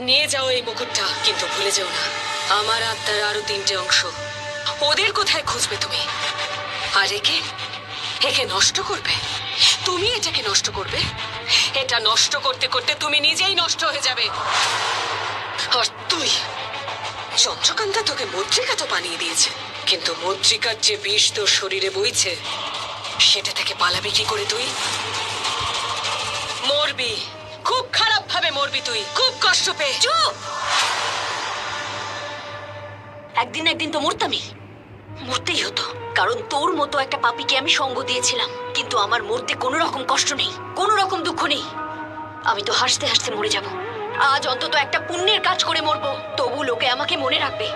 নিয়ে যাও এই মুকুটটা, কিন্তু ভুলে যেও না আমার আত্মার আরো 3টে অংশ। ওদের কোথায় খুঁজবে তুমি? আর একে নষ্ট করবে? তুমি এটাকে নষ্ট করবে? এটা নষ্ট করতে করতে তুমি নিজেই নষ্ট হয়ে যাবে। আর তুই, চন্দ্রকান্তা তোকে মদ্রিকা তো বানিয়ে দিয়েছে, কিন্তু মদ্রিকার যে বিষ তোর শরীরে বইছে সেটা থেকে পালাবি কি করে তুই? মরবি, খুব খারাপ ভাবে মরবি তুই, খুব কষ্ট পেয়ে। চুপ! একদিন তো মরতামই, মরতেই হতো, কারণ তোর মতো একটা পাপীকে আমি সঙ্গ দিয়েছিলাম। কিন্তু আমার মরতে কোনো রকম কষ্ট নেই, কোনো রকম দুঃখ নেই। আমি তো হাসতে হাসতে মরে যাব। আজ অন্তত একটা পুণ্যের কাজ করে মরবো, তবু লোকে আমাকে মনে রাখবে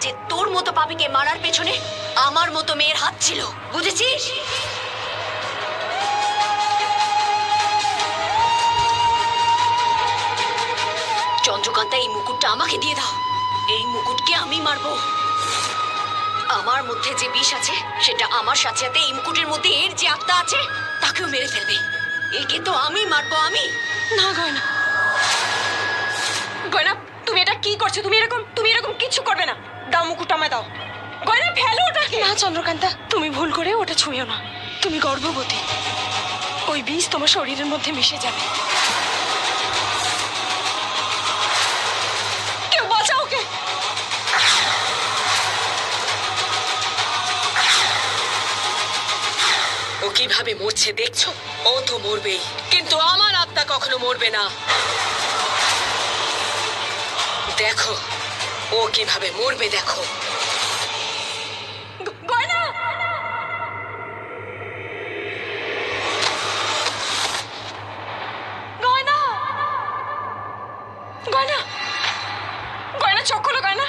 যে তোর মতো পাপীকে মারার পেছনে আমার মতো মেয়ের হাত ছিল। বুঝেছিস? চন্দ্রকান্তা, এই মুকুটটা আমাকে দিয়ে দাও। এই মুকুটকে আমি মারবো। আমার মধ্যে যে বিষ আছে সেটা আমার সাথে সাথে এই মুকুটের মধ্যে এর যে আত্মা আছে তাকেও মেরে ফেলবে। একে তো আমি মারবো, আমি না। গয়না, গয়না, তুমি এটা কি করছো? তুমি এরকম কিছু করবে না। দাও মুকুট আমায় দাও। গয়না, ফেলো ওটাকে। না চন্দ্রকান্তা, তুমি ভুল করে ওটা ছুঁয়ো না। তুমি গর্ভবতী, ওই বিষ তোমার শরীরের মধ্যে মিশে যাবে। কেউ বাঁচাও ওকে। ও কিভাবে মরছে দেখছো? ও তো মরবেই, কিন্তু আমার আত্মা কখনো মরবে না। দেখো ও কিভাবে মরবে, দেখো। গয়না, গয়না, গয়না, গয়না, চোখ খোলো গয়না।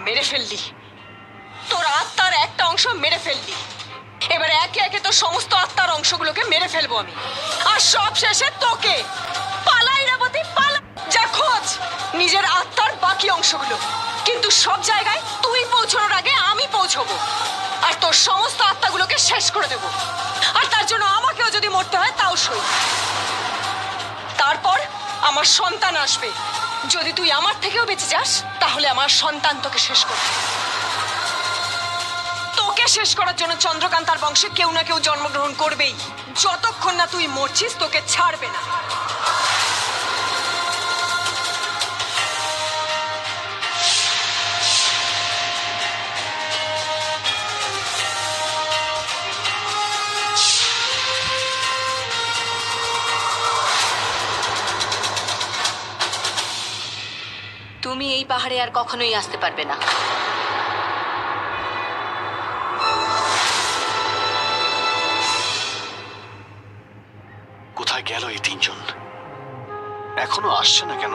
মেরে ফেললি, তোর আত্মার একটা অংশ মেরে ফেললি। এবার একে একে তোর সমস্ত আত্মার অংশগুলোকে মেরে ফেলবো আমি, আর সব শেষে তোকে। পালা ইরাবতী, পালা, যা খোঁজ নিজের আত্মার বাকি অংশগুলো, কিন্তু সব জায়গায় তুই পৌঁছানোর আগে আমি পৌঁছবো, আর তোর সমস্ত আত্মাগুলোকে শেষ করে দেবো। আর তার জন্য আমাকেও যদি মরতে হয় তাও সই। তারপর আমার সন্তান আসবে। যদি তুই আমার থেকেও বেঁচে যাস তাহলে আমার সন্তান তোকে শেষ করবে। তোকে শেষ করার জন্য চন্দ্রকান্তার বংশে কেউ না কেউ জন্মগ্রহণ করবেই। যতক্ষণ না তুই মরছিস তোকে ছাড়বে না। তুমি এই পাহাড়ে আর কখনোই আসতে পারবে না। কোথায় গেল এই 3 জন? এখনো আসছে না কেন?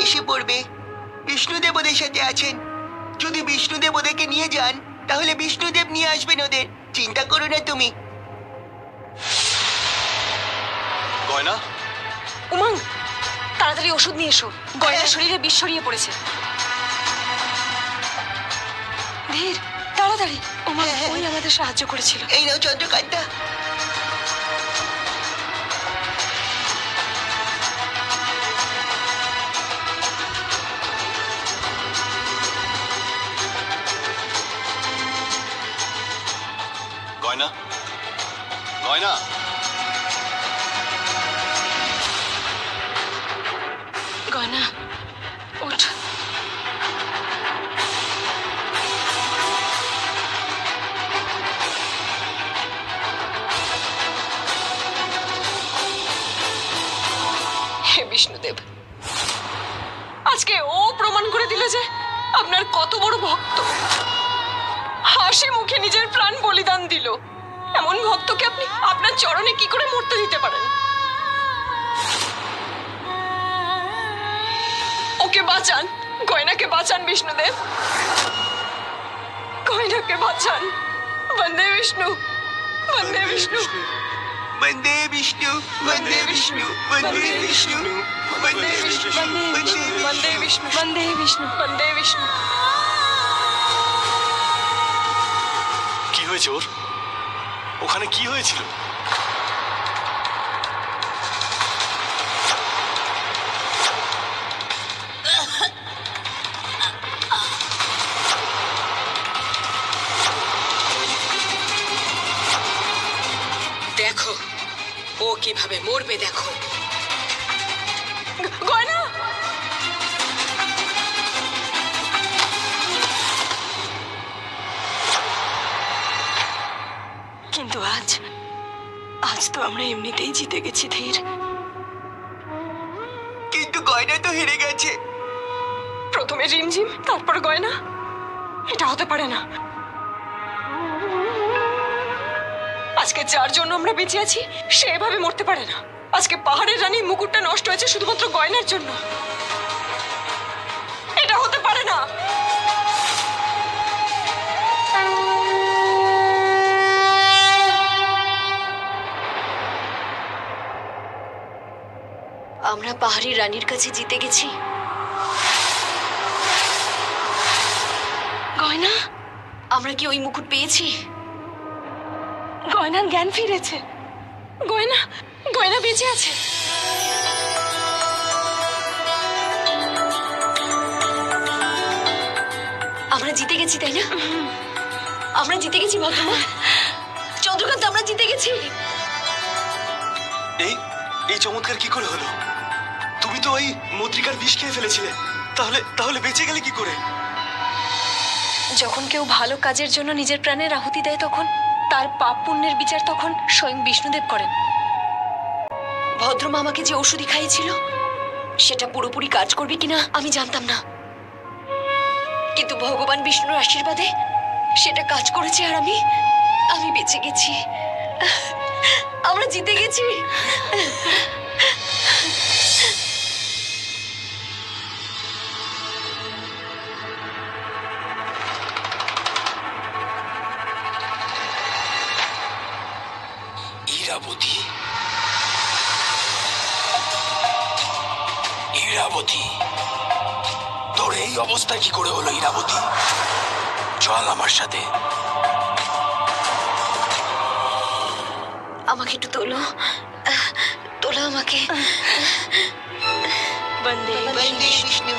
এসে পড়বে। বিষ্ণুদেব ওদের সাথে আছেন। যদি বিষ্ণুদেব ওদেরকে নিয়ে যান তাহলে বিষ্ণুদেব নিয়ে আসবেন ওদের। চিন্তা করো না তুমি। গয়না, উমং, তাড়াতাড়ি ওষুধ নিয়ে এসো। গয়নার শরীরে বিষ ছড়িয়ে পড়েছে। ধীর, তাড়াতাড়ি। ওমা, ওই আমাদের সাহায্য করেছিল। এই নাও চন্দ্রকান্তা। গয়না, গয়না। গয়না, ওঠ। হে বিষ্ণুদেব, আজকে ও প্রমাণ করে দিল যে আপনার কত বড় ভক্ত। হাসি মুখে নিজের প্রাণ বলিদান দিল। এমন ভক্তকে আপনি আপনার চরণে কি করে মরতে দিতে পারেন? ওকে বাঁচান, গয়নাকে বাঁচান বিষ্ণুদেব, গয়নাকে বাঁচান। বন্দে বিষ্ণু, বন্দে বিষ্ণু, বন্দে বিষ্ণু, বন্দে বিষ্ণু, বন্দে বিষ্ণু, বন্দে বিষ্ণু, বন্দে বিষ্ণু, বন্দে বিষ্ণু, বন্দে বিষ্ণু। হয়েছে ওর? ওখানে কি হয়েছিল? দেখো ও কিভাবে মরবে, দেখো। গয়না! কিন্তু আজ তো আমরা এমনিতেই জিতে গেছি ধীর। কিন্তু গয়না তো হেরে গেছে। প্রথমে রিমঝিম, তারপর গয়না। এটা হতে পারে না। আজকে যার জন্য আমরা বেঁচে আছি সে এভাবে মরতে পারে না। আজকে পাহাড়ের রানীর মুকুটটা নষ্ট হয়েছে শুধুমাত্র গয়নার জন্য। এটা হতে পারে না। আমরা পাহাড়ি রানীর কাছে জিতে গেছি। গয়না! আমরা কি ওই মুকুট পেয়েছি? গয়নার জ্ঞান ফিরেছে। গয়না গয়না বেঁচে আছে। আমরা জিতে গেছি, তাই না? আমরা জিতে গেছি ভদ্রমা। চন্দ্রকান্ত, আমরা জিতে গেছি। এই এই চমৎকার কি করে হলো? তুমি তো ওই মুদ্রিকার বিষ খেয়ে ফেলেছিলে, তাহলে বেঁচে গেলে কি করে? যখন কেউ ভালো কাজের জন্য নিজের প্রাণের আহুতি দেয় তখন তার পাপ পুণ্যের বিচার তখন স্বয়ং বিষ্ণুদেব করেন। ভদ্রমা আমাকে যে ওষুধই খাইয়েছিল সেটা পুরোপুরি কাজ করবে কিনা আমি জানতাম না, কিন্তু ভগবান বিষ্ণুর আশীর্বাদে সেটা কাজ করেছে আর আমি বেঁচে গেছি। আমরা জিতে গেছি। ইরাবতী, ইরাবতী, তোর এই অবস্থা কি করে হলো ইরাবতী? চল আমার সাথে। আমাকে একটু তোলো, তোলো আমাকে। বন্দে বন্দে বিষ্ণু।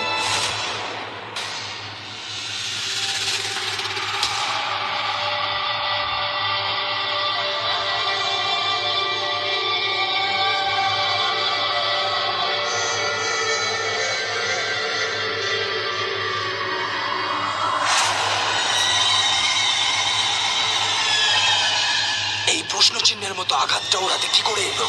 এই প্রশ্ন চিহ্নের মতো আঘাতটা ওরাতে কি করে এলো?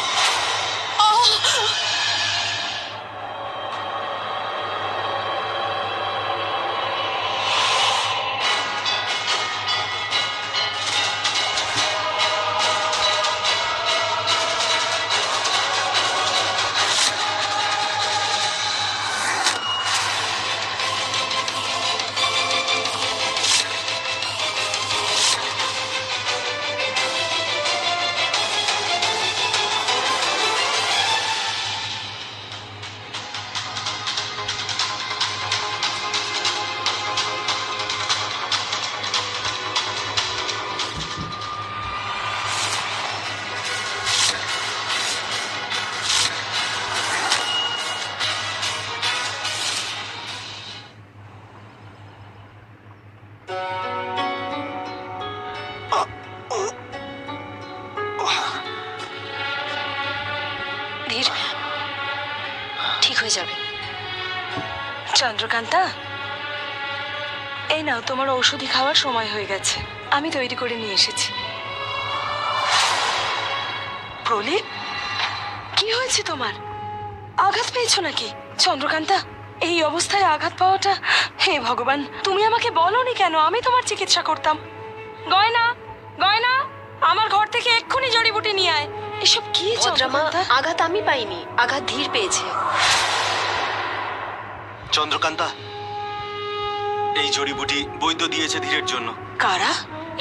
ধীর, ঠিক হয়ে যাবে। চন্দ্রকান্তা, এই নাও তোমার ঔষধি খাওয়ার সময় হয়ে গেছে। আমি তৈরি করে নিয়ে এসেছি। প্রদীপ, কি হয়েছে তোমার? আঘাত পেয়েছো নাকি? চন্দ্রকান্তা, এই অবস্থায় আঘাত পাওয়াটা, হে ভগবান, তুমি আমাকে বলোনি কেন? আমি তোমার চিকিৎসা করতাম। গয়না, গয়না, আমার ঘর থেকে এক্ষুনি জড়িবুটি নিয়ে আয়। এসব কি ভদ্রমা, চন্দ্রকান্তা? আঘাত আমি পাইনি, আঘাত ধীর পেয়েছে। চন্দ্রকান্তা, এই জড়িবুটি বৈদ্য দিয়েছে ধীরের জন্য। কারা?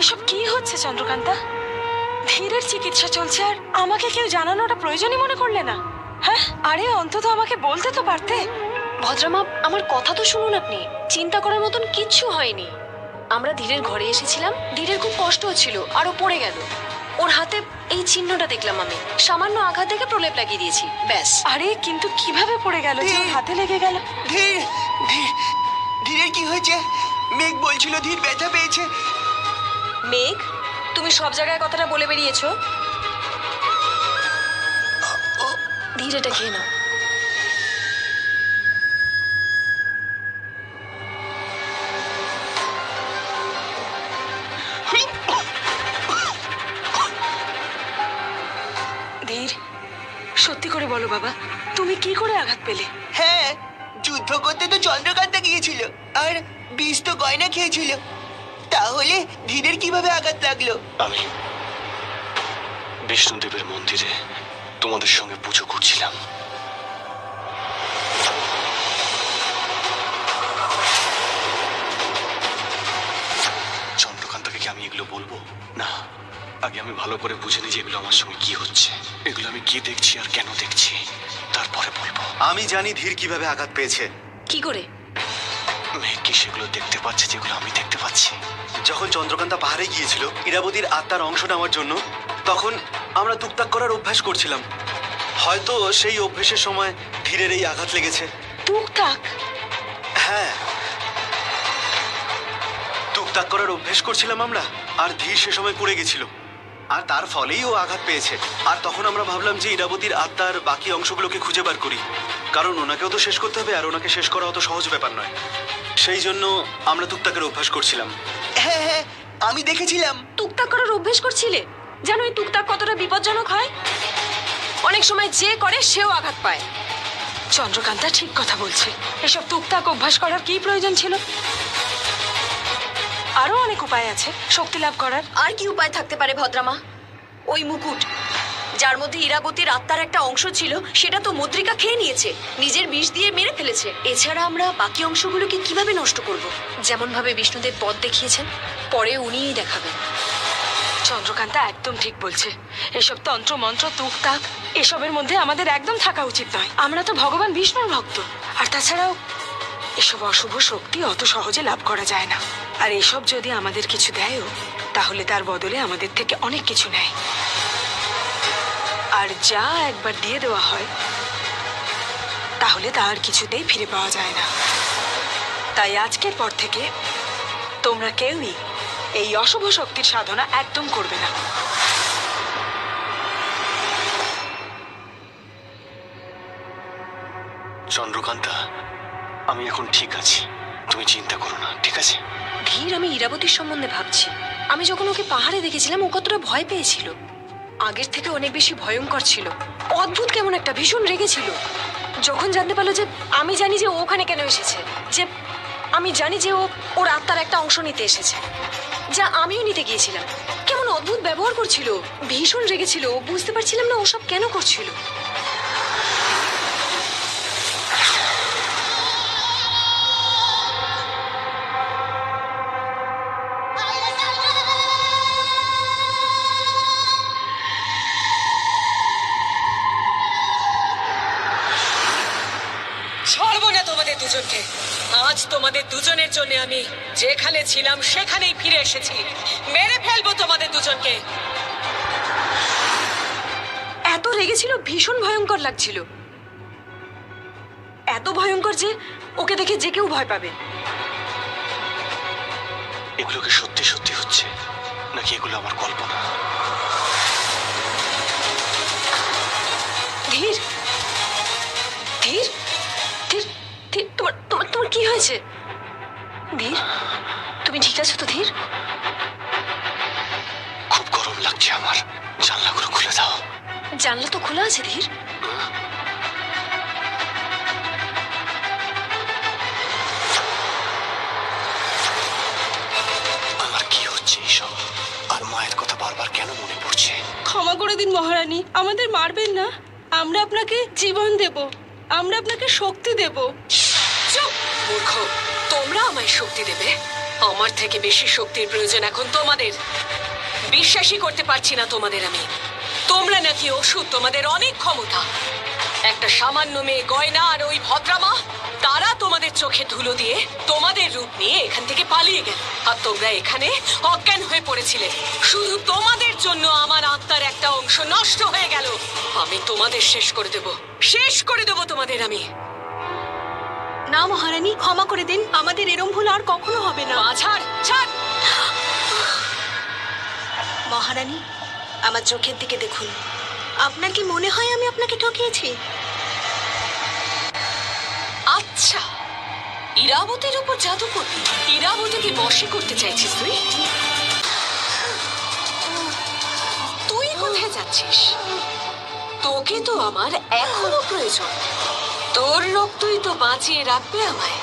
এসব কি হচ্ছে চন্দ্রকান্তা? ধীরের চিকিৎসা চলছে আর আমাকে কেউ জানানোটা প্রয়োজনই মনে করলে না? হ্যাঁ, আরে অন্তত আমাকে বলতে তো পারতে। ভদ্রমা, আমার কথা তো শুনুন আপনি। চিন্তা করার মতন কিচ্ছু হয়নি। আমরা ধীরের ঘরে এসেছিলাম, ধীরের খুব কষ্ট হচ্ছিল, আরো পড়ে গেল। ওর হাতে এই চিহ্নটা দেখলাম আমি, সামান্য আঘাত দেখে প্রলেপ লাগিয়ে দিয়েছি, ব্যাস। আরে কিন্তু কিভাবে পড়ে গেল যে ওর হাতে লেগে গেল? ধীর ধীর ধীরের কি হয়েছে? মেঘ বলছিল ধীর ব্যথা পেয়েছে। মেঘ, তুমি সব জায়গায় কথাটা বলে বেরিয়েছো। ধীর, এটা খেয়ে নাও। ধীর, সত্যি করে বলো বাবা, তুমি কি করে আঘাত পেলে? হ্যাঁ, যুদ্ধ করতে তো চন্দ্রকান্তা গিয়েছিল, আর বিষ তো গয়না খেয়েছিল। তাহলে ধীরের কিভাবে আঘাত লাগলো? আমি বিষ্ণুদেবের মন্দিরে তোমাদের সঙ্গে পুজো করছিলাম। চন্দ্রকান্তাকে কি আমি এগুলো বলবো? না, আগে আমি ভালো করে বুঝে নিই যে এগুলো আমার সঙ্গে কি হচ্ছে, এগুলো আমি কি দেখছি আর কেন দেখছি, তারপরে বলবো। আমি জানি ধীর কিভাবে আঘাত পেয়েছে। কি করে? মেঘ কি সেগুলো দেখতে পাচ্ছে যেগুলো আমি দেখতে পাচ্ছি? যখন চন্দ্রকান্তা পাহাড়ে গিয়েছিল ইরাবতীর আত্মার অংশ নেওয়ার জন্য, তখন আমরা টুকটাক করার অভ্যাস করছিলাম। হয়তো সেই অভ্যেসের সময় ধীরের এই আঘাত লেগেছে। টুকটাক? হ্যাঁ, টুকটাক করার অভ্যেস করছিলাম আমরা, আর ধীর সে সময় পড়ে গেছিল, আর তার ফলেই ও আঘাত পেয়েছে। আর তখন আমরা ভাবলাম যে ইরাবতীর আত্মার বাকি অংশগুলোকে খুঁজে বার করি, কারণ ওনাকেও তো শেষ করতে হবে, আর ওনাকে শেষ করা অত সহজ ব্যাপার নয়। সেই জন্য আমরা টুকটাকের অভ্যাস করছিলাম। হ্যাঁ হ্যাঁ, আমি দেখেছিলাম। টুকটাক করার অভ্যেস করছিলে? জানো এই টুকটাক কতটা বিপজ্জনক হয়? অনেক সময় যে করে সেও আঘাত পায়। চন্দ্রকান্তা ঠিক কথা বলছে। এসব টুকটাক অভ্যাস করার কি প্রয়োজন ছিল? আরো অনেক উপায় আছে শক্তি লাভ করার। আর কি উপায় থাকতে পারে ভদ্রামা? ওই মুকুট, যার মধ্যে ইরাবতীর আত্মার একটা অংশ ছিল, সেটা তো মুদ্রিকা খেয়ে নিয়েছে, নিজের বিষ দিয়ে মেরে ফেলেছে। এছাড়া আমরা বাকি অংশগুলোকে কিভাবে নষ্ট করব? যেমন ভাবে বিষ্ণুদেব পথ দেখিয়েছেন, পরে উনিই দেখাবেন। চন্দ্রকান্তা একদম ঠিক বলছে। এসব তন্ত্র মন্ত্র টুকটাক এসবের মধ্যে আমাদের একদম থাকা উচিত নয়। আমরা তো ভগবান বিষ্ণুর ভক্ত, আর তাছাড়াও এসব অশুভ শক্তি অত সহজে লাভ করা যায় না। আর এসব যদি আমাদের কিছু দেয়ও, তাহলে তার বদলে আমাদের থেকে অনেক কিছু নেয়। আর যা একবার দিয়ে দেওয়া হয়, তাহলে তা আর কিছুতেই ফিরে পাওয়া যায় না। তাই আজকের পর থেকে তোমরা কেউই এই অশুভ শক্তির সাধনা একদম করবে না। চন্দ্রকান্তা, আমি এখন ঠিক আছি, তুমি চিন্তা করো না, ঠিক আছে? ধীর, আমি ইরাবতীর সম্বন্ধে ভাবছি। আমি যখন ওকে পাহাড়ে দেখেছিলাম, ও কতটা ভয় পেয়েছিল। আগের থেকে অনেক বেশি ভয়ঙ্কর ছিল। অদ্ভুত কেমন একটা, ভীষণ রেগেছিল। যখন জানতে পারলো যে আমি জানি যে ও ওখানে কেন এসেছে, যে আমি জানি যে ও ওর আত্মার একটা অংশ নিতে এসেছে, যা আমিও নিতে গিয়েছিলাম, কেমন অদ্ভুত ব্যবহার করছিল, ভীষণ রেগেছিল। বুঝতে পারছিলাম না ওসব কেন করছিল। ছাড়বো না তোমাদের দুজনকে। আজ তোমাদের দুজনের জন্য আমি যেখানে ছিলাম সেখানেই ফিরে এসেছি। মেরে ফেলবো তোমাদের দুজনকে। এত রেগেছিল, ভীষণ ভয়ঙ্কর লাগছিল। এত ভয়ঙ্কর যে ওকে দেখে যে কেউ ভয় পাবে। এগুলো কি সত্যি সত্যি হচ্ছে, নাকি এগুলো আমার কল্পনা? ধীর, ধীর, ধীর, ধীর, তোমার তোমার তোমার কি হয়েছে? ধীর, তুমি ঠিক আছো তো? ধীর, খুব গরম লাগছে আমার, জানলাগুলো খুলে দাও। জানলা তো খোলা আছে। ধীর, আমার কি হচ্ছে এইসব, আর মায়ের কথা বারবার কেন মনে পড়ছে? ক্ষমা করে দিন মহারানী, আমাদের মারবেন না। আমরা আপনাকে জীবন দেব, আমরা আপনাকে শক্তি দেব। চুপ মূর্খ, তোমরা আমায় শক্তি দেবে? আমার থেকে বেশি শক্তির প্রয়োজন এখন তোমাদের। বিশ্বাসই করতে পারছি না তোমাদের আমি। তোমরা নাকি ওষুধ, তোমাদের অনেক ক্ষমতা। একটা সামান্য মেয়ে গয়না আর ওই ভদ্রামা, তারা তোমাদের চোখে ধুলো দিয়ে তোমাদের রূপ নিয়ে এখান থেকে পালিয়ে গেল, আর তোমরা এখানে অজ্ঞান হয়ে পড়েছিলে। শুধু তোমাদের জন্য আমার আত্মার একটা অংশ নষ্ট হয়ে গেল। আমি তোমাদের শেষ করে দেব, শেষ করে দেব তোমাদের আমি। না মহারানী, ক্ষমা করে দিন, আমাদের এরম ভুল আর কখনো হবে না। ছাড় ছাড়। মহারানী, আমার চোখের দিকে দেখুন। আপনার কি মনে হয় আমি আপনাকে ঠকিয়েছি? আচ্ছা, ইরাবতীর উপর জাদু করবি? ইরাবতীকে বশে করতে চাইছিস তুই? তুই কোথায় যাচ্ছিস? তোকে তো আমার এখনো প্রয়োজন। তোর রক্তই তো বাঁচিয়ে রাখবে আমায়।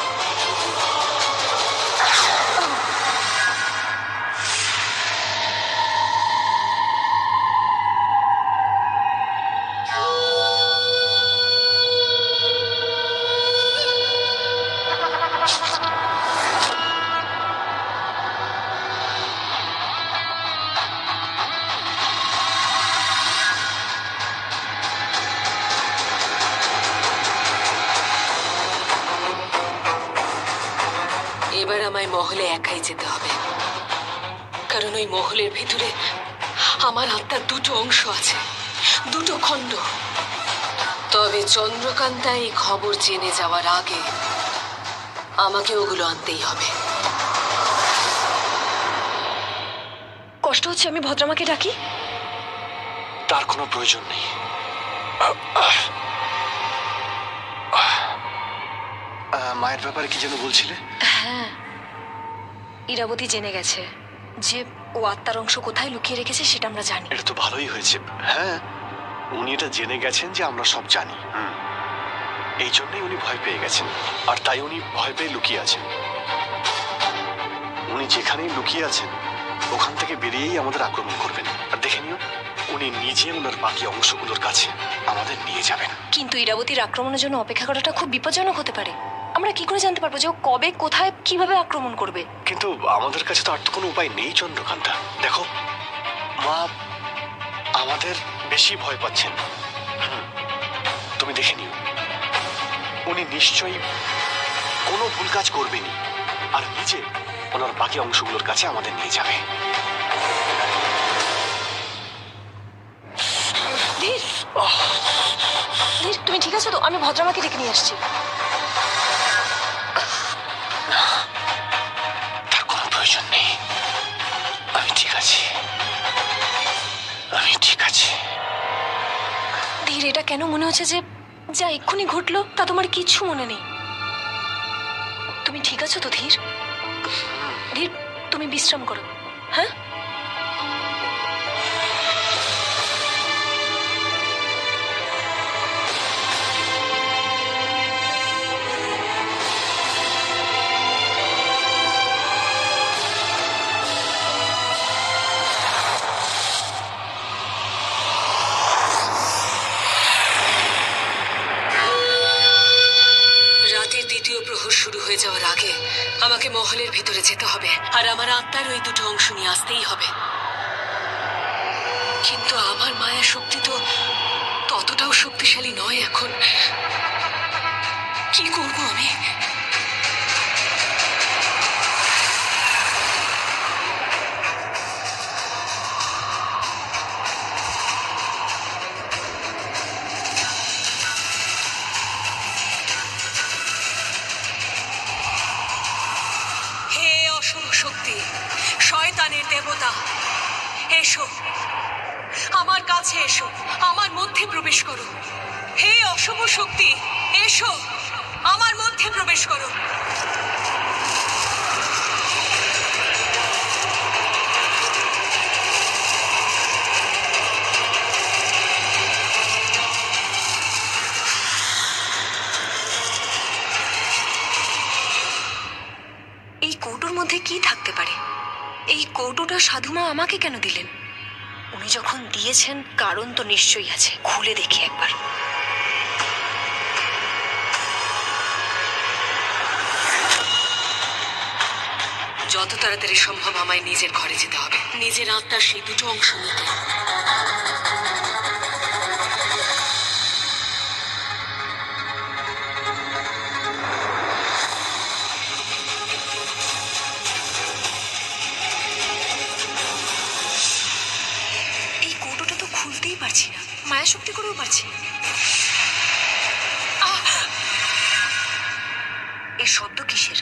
এবার আমায় মহলে একাই যেতে হবে, কারণ ওই মহলের ভিতরে আমার আত্মার দুটো অংশ আছে, দুটো খণ্ড। তবে চন্দ্রকান্তা এই খবর জেনে যাওয়ার আগে আমাকে ওগুলো আনতেই হবে। কষ্ট হচ্ছে আমি ভদ্রমাকে ডাকি? তার কোনো প্রয়োজন নেই। মায়ের ব্যাপারে কি যেন বলছিলে? হ্যাঁ, ইরাবতী জেনে গেছে যে ও আত্মার অংশ কোথায় লুকিয়ে রেখেছে, সেটা আমরা জানি। এটা তো ভালোই হয়েছে। হ্যাঁ, উনি এটা জেনে গেছেন যে আমরা সব জানি। এই জন্যই উনি ভয় পেয়ে গেছেন, আর তাই উনি ভয় পেয়ে লুকিয়ে আছেন। উনি যেখানেই লুকিয়ে আছেন ওখান থেকে বেরিয়েই আমাদের আক্রমণ করবেন। আর দেখে নিও, উনি নিজে ওনার বাকি অংশগুলোর কাছে আমাদের নিয়ে যাবেন। কিন্তু ইরাবতীর আক্রমণের জন্য অপেক্ষা করাটা খুব বিপজ্জনক হতে পারে। আমরা কি করে জানতে পারবো যে ও কবে, কোথায়, কিভাবে আক্রমণ করবে? কিন্তু আমাদের কাছে তো আর তো কোনো উপায় নেই চন্দ্রকান্তা। দেখো মা আমাদের বেশি ভয় পাচ্ছেন। তুমি দেখে নিও, উনি নিশ্চয়ই কোনো ভুল কাজ করবেনি, আর নিজে ওনার বাকি অংশগুলোর কাছে আমাদের নিয়ে যাবে। ধীর, ধীর, তুমি ঠিক আছো তো? আমি ভদ্রমাকে ডেকে নিয়ে আসছি। তার কোনো প্রয়োজন নেই, আমি ঠিক আছি, আমি ঠিক আছি। ধীর, এটা কেন মনে হচ্ছে যে যা এক্ষুনি ঘটলো তা তোমার কিচ্ছু মনে নেই? তুমি ঠিক আছো তো ধীর? ধীর, তুমি বিশ্রাম করো। হ্যাঁ, রাতের দ্বিতীয় প্রহর শুরু হয়ে যাওয়ার আগে আমাকে মহলের ভিতরে যেতে হবে, আর আমার আত্মার ওই দুটো অংশ নিয়ে আসতেই হবে। কিন্তু আমার মায়া শক্তি তো ততটাও শক্তিশালী নয় এখন। কি করব আমি? হে অশুভ শক্তি, শয়তানের দেবতা, এসো আমার কাছে, এসো আমার মধ্যে প্রবেশ করো। হে অশুভ শক্তি, এসো আমার মধ্যে প্রবেশ করো। এই কৌটোর মধ্যে কি থাকতে পারে? এই কৌটোটা সাধুমা আমাকে কেন দিলেন? উনি যখন দিয়েছেন কারণ তো নিশ্চয়ই আছে। খুলে দেখি একবার। যত তাড়াতাড়ি সম্ভব আমায় নিজের ঘরে যেতে হবে, নিজের আত্মার সেই দুটো অংশ নিতে। মায়া শক্তি করেও পারছি না। এই শব্দ কিসের?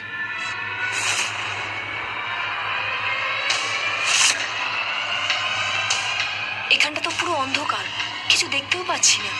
এখানটা তো পুরো অন্ধকার, কিছু দেখতেও পাচ্ছি না।